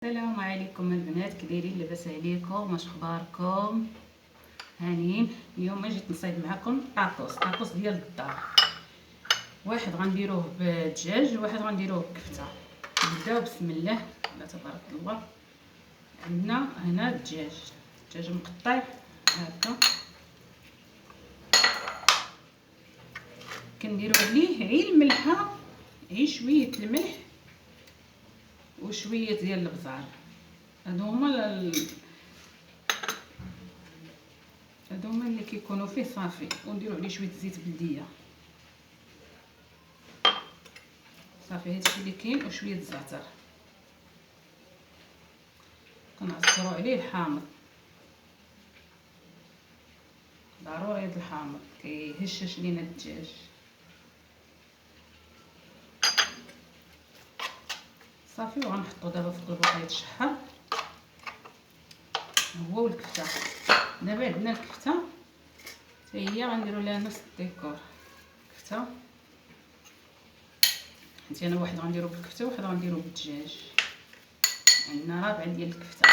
السلام عليكم البنات، كي دايرين؟ لاباس عليكم؟ واش اخباركم؟ هانيين. اليوم جيت نصايب معكم طاكوس ديال الدار. واحد غنديروه بالدجاج وواحد غنديروه بالكفته. نبداو بسم الله لا تبارك الله. عندنا هنا الدجاج مقطع هكا، كنديرو عليه عين الملحه، عين شويه الملح وشويه ديال البزار. هادو هما اللي كيكونوا فيه صافي، ونديروا عليه شويه زيت بلديه صافي. هادشي اللي كاين، وشويه الزعتر. كنعصروا عليه الحامض، ضروري هاد الحامض كيهشش لينا الدجاج. صافي، وغنحطو دابا في الطبق يتشحر هو والكفته. دابا عندنا الكفته حتى هي غنديروا لها نفس الديكور. كفته حيت انا واحد غنديرو بالكفته وواحد غنديرو بالدجاج. عندنا رابعه ديال الكفته.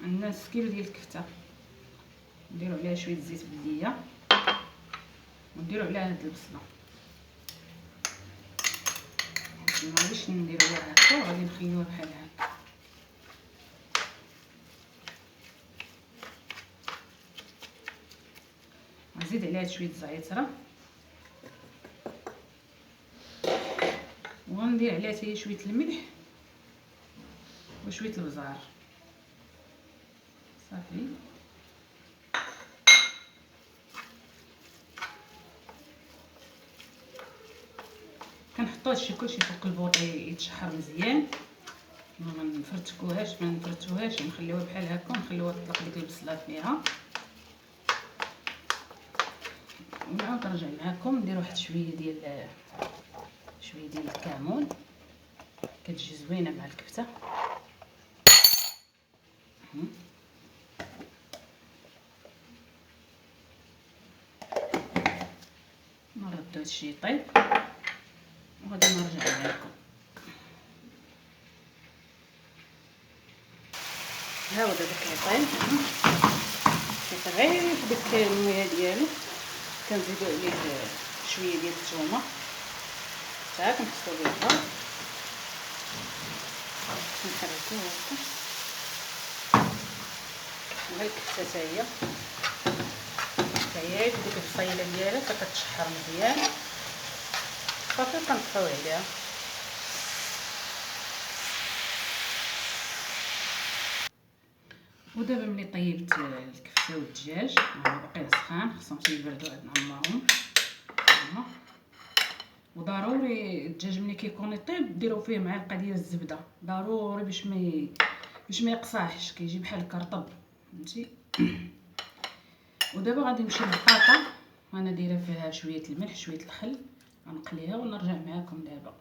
عندنا نص كيلو ديال الكفته، نديرو عليها شويه زيت بلديه ونديرو عليها هاد البصله. ما غاديش نديرو ليها هكا، وغادي نخليوها بحال هكا. نزيد عليها شويه الزعتره، وغندير عليها حتى شويه الملح وشويه البزار. صافي، كنحطو هادشي كلشي فوق البوطي يتشحر مزيان. ما نفرتوهاش، نخليوها بحال هكا ونخليوها تطلق ديك البصله فيها. ونعاود نرجع معكم ندير واحد شويه ديال الكمون، كتجي زوينه مع الكفته. نردو هادشي يطيب وغادي نرجع معكم. ها هو دابا كيطيب، غير في ديك المويه ديالو. كنزيدو عليه شويه ديال الثومه حتى كنحسو بها، كنحركوه هكا. وهاد الكفته حتى هي في ديك البصيله ديالها كتشحر مزيان. صافي كنطفيو عليها. ودابا ملي طيبت الكفته والدجاج راه باقي سخان، خصهم يبردوا عاد نعمرهم. وضروري الدجاج ملي كيكون يطيب ديروا فيه معلقه ديال الزبده ضروري باش ما يقصاحش، كيجي بحال الكرطب، فهمتي. ودابا غادي نمشي للبطاطا. انا دايره فيها شويه الملح شويه الخل، غنقليها ونرجع معكم دابا.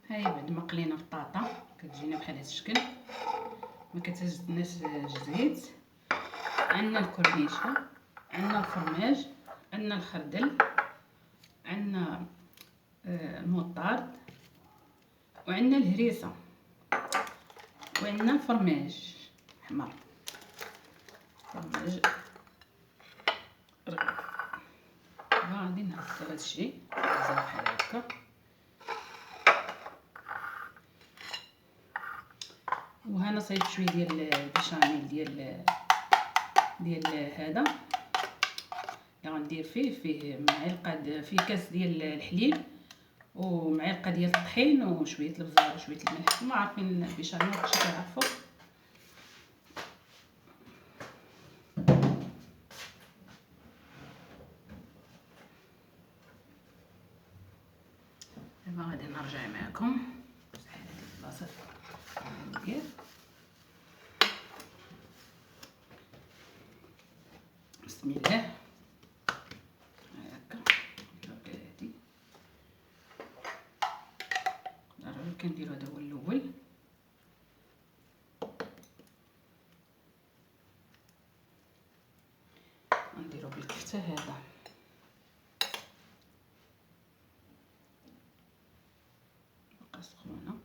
هاي بعد ما قلينا البطاطا كتجينا بحال هذا الشكل، ما كتهزناش الزيت. عندنا الكورنيشه، عندنا الفرماج، عندنا الخردل، عندنا المطارد، وعندنا الهريسه، وعندنا الفرماج احمر. فرماج غادي نهزو هادشي بحال هكا. وهنا صايب شويه ديال البشاميل ديال هذا اللي غندير فيه معلقه، فيه كاس ديال الحليب ومعلقه ديال الطحين وشويه البزار وشويه الملح. ما عارفين البشاميل كلشي كيعرفو. دابا غادي نرجع معكم هذه البلاصه ندير. بسم الله هكا. هادي ضروري كنديرو هذا هو الاول. حتى هذا. بقى سخونه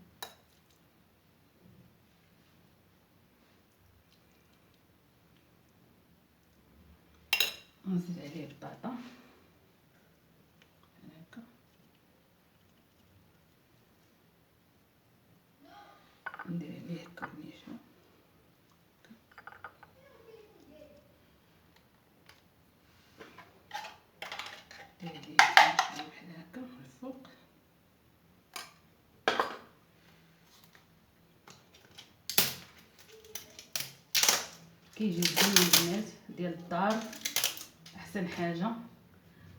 ونزيد عليه البطاطا هكا، ندير عليه الكورنيشون ندير عليه شويه بحال هكا من الفوق. كيجي زوين البنات ديال الدار، احسن حاجه،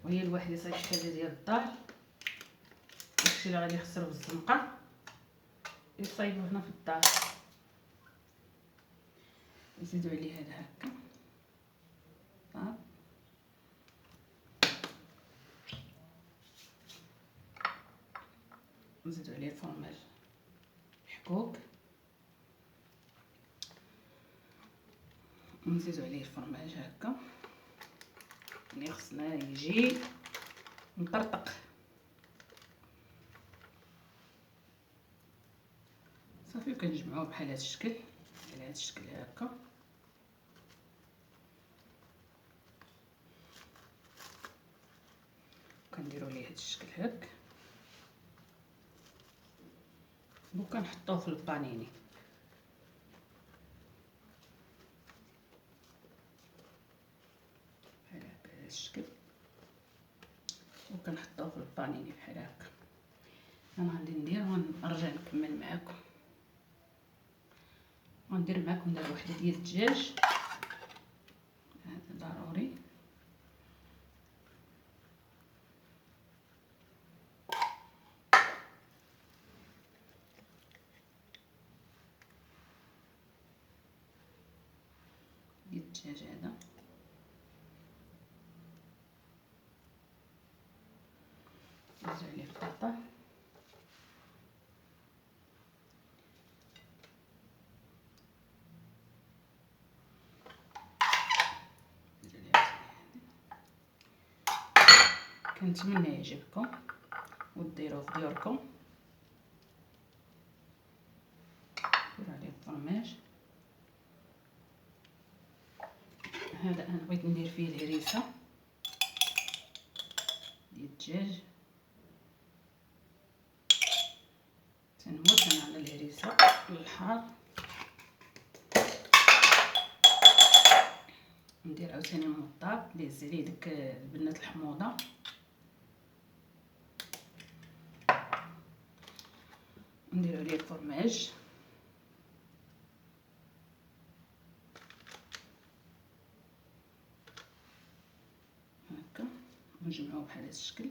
وهي الواحد يصايب حاجه ديال الدار. داكشي اللي غادي يخسرو في الزنقه يصايبو هنا في الدار. نزيدو عليه هذا هكا صافي، نزيدو عليه الفرماج محكوك، ونزيدو عليه الفرماج هكا اللي خصنا يجي مطرطق. صافي وكنجمعوه بحال هذا الشكل، بحال هذا الشكل هكا. كنديروا ليه هذا الشكل هكا وكنحطوه في البانيني بحال هكا هذا الشكل، وكنحطوه في البانيني بحال هكا. انا غادي ندير ونرجع نكمل معكم. غندير معكم دابا وحده ديال الدجاج، هذا ضروري. ديال الدجاج هذا نزيد عليه البطاطا، كنتمنى يعجبكم وديروه في ديوركم. ندير عليه الفرماج هذا. انا بغيت ندير فيه الهريسه ديال الدجاج، تنموت انا على الهريسه الحار. ندير عاوتاني المطاب اللي هز عليه داك البنات الحموضه، ندير عليه الفرماج هكا، ونجمعوه بحال هذا الشكل،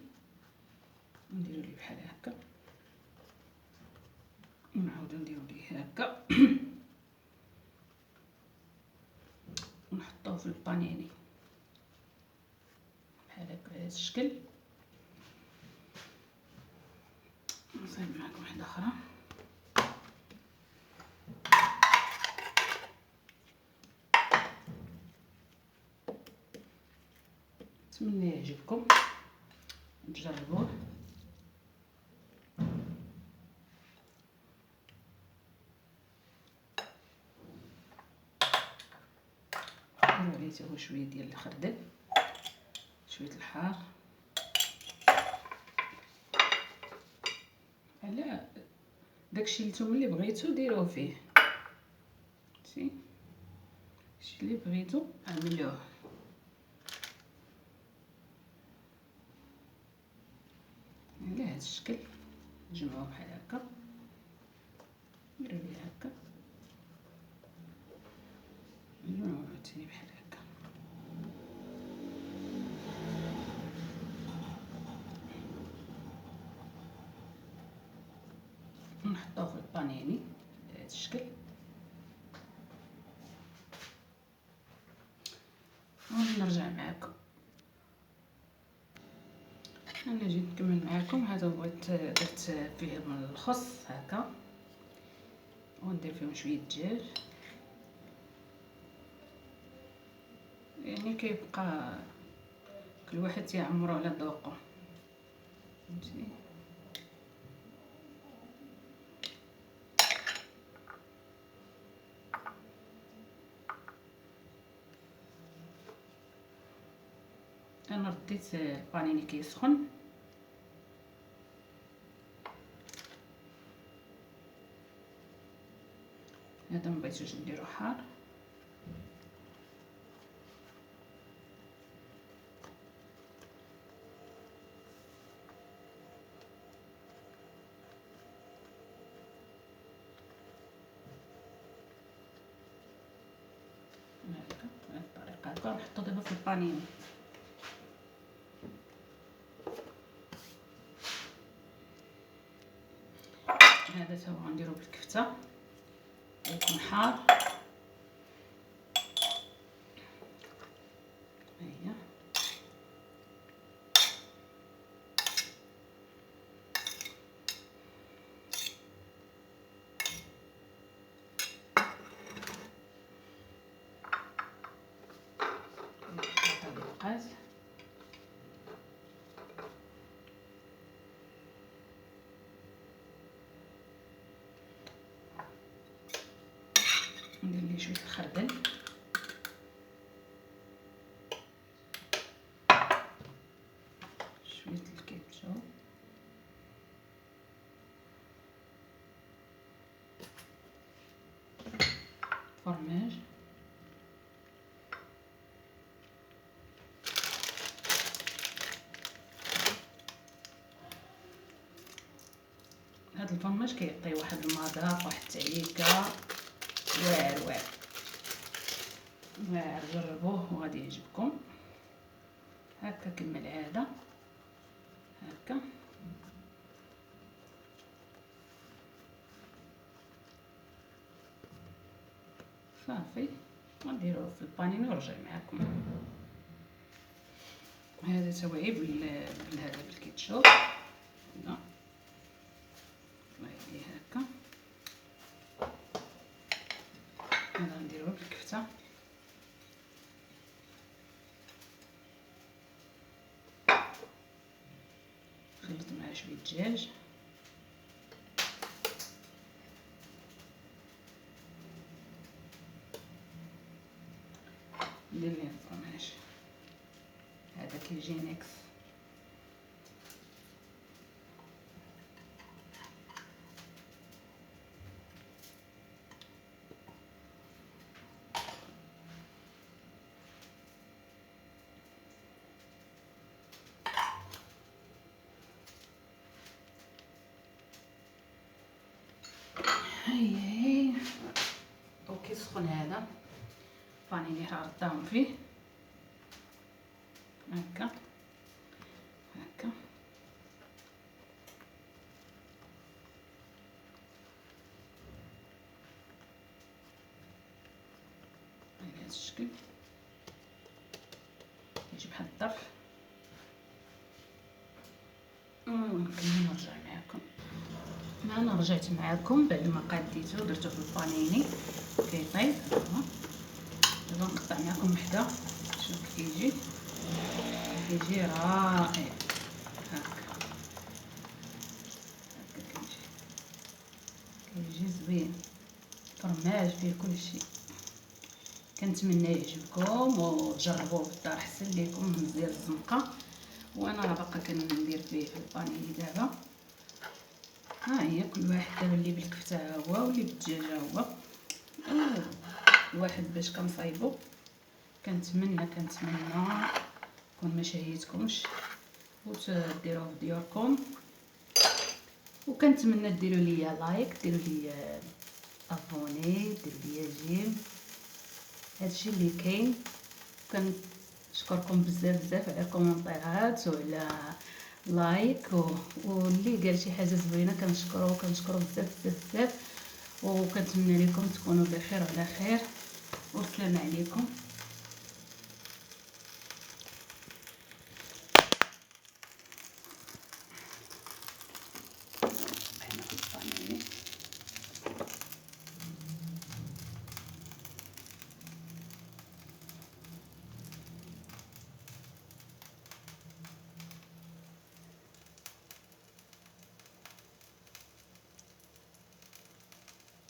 ونديرو ليه بحال هكا، ونعاودو نديرو ليه هكا ونحطوه في البانيني بحال هكا بهذا الشكل. نصايب معكم واحده اخرى. نتمنى يعجبكم تجربوه. نديرو عليه حتى هو شويه ديال الخردل، شويه الحار، على داكشي نتوما اللي بغيتو ديروه فيه. شتي داكشي اللي بغيتو اعملوه على هذا الشكل. نجمعوه بحال هكا، نديرو ليه هكا، نجمعوه عاوتاني بحال هكا. ونحطوه في البانيني بهذا الشكل، ونرجع معكم. انا جيت نكمل معكم. هذا هو درت فيه من الخس هكا، وندير فيهم شويه الدجاج، يعني كيبقى كل واحد تيعمرو على ذوقه، فهمتي. انا رديت البانيني كيسخن، هذا مبغيتوش نديرو حار. هكا بهاد الطريقه هكا نحطو دابا في البانيني. هذا تا هو غنديرو بالكفته، يكون حار. هيا بقات. ندير ليه شويه الخردل، شويه الكيتشوب، فرماج، هاد الفرماج كيعطي واحد المذاق، واحد التعيكه واعر واعر واعر. جربوه وغادي يعجبكم. هكا كما العاده، هكا صافي. غنديروه في البانيني ونرجع معكم. هذا توعي بالهذا بالكيتشوب. هنا طلعي هكا. هذا غنديروه بالكفته، خلط معاه شويه دجاج، ندير ليه الفرماج. هذا كيجي ميكس. هاي وكيسخن هذا بانيني راه رداهم فيه هكا هكا. بهذا الشكل يجي بحال الظرف. نكمل نرجع معكم. انا رجعت معكم بعد ما قاديته درته في البانيني كيطيب. دابا نقطع معكم وحده، شوف كيجي رائع. هكا كيجي زوين، فرماج فيه كلشي. كنتمنى يعجبكم وتجربوه في الدار حسن ليكم من زير الزنقه. وانا راه باقا كندير فيه في البانيني دابا. ها هي كل واحد دابا اللي بالكفته هو واللي بالدجاجه هو. الواحد باش كنصايبو كنتمنى يكون ما شهيتكمش وتديروه في ديوركم. وكنتمنى ديروا لي لايك، ديروا لي ابوني، ديروا لي جيم. هادشي اللي كاين. كنشكركم بزاف بزاف على الكومونطيرات وعلى لايك واللي قال شي حاجه زوينه كنشكرو بزاف بزاف بزاف. وكنتمنى لكم تكونوا بخير وعلى خير، والسلام عليكم.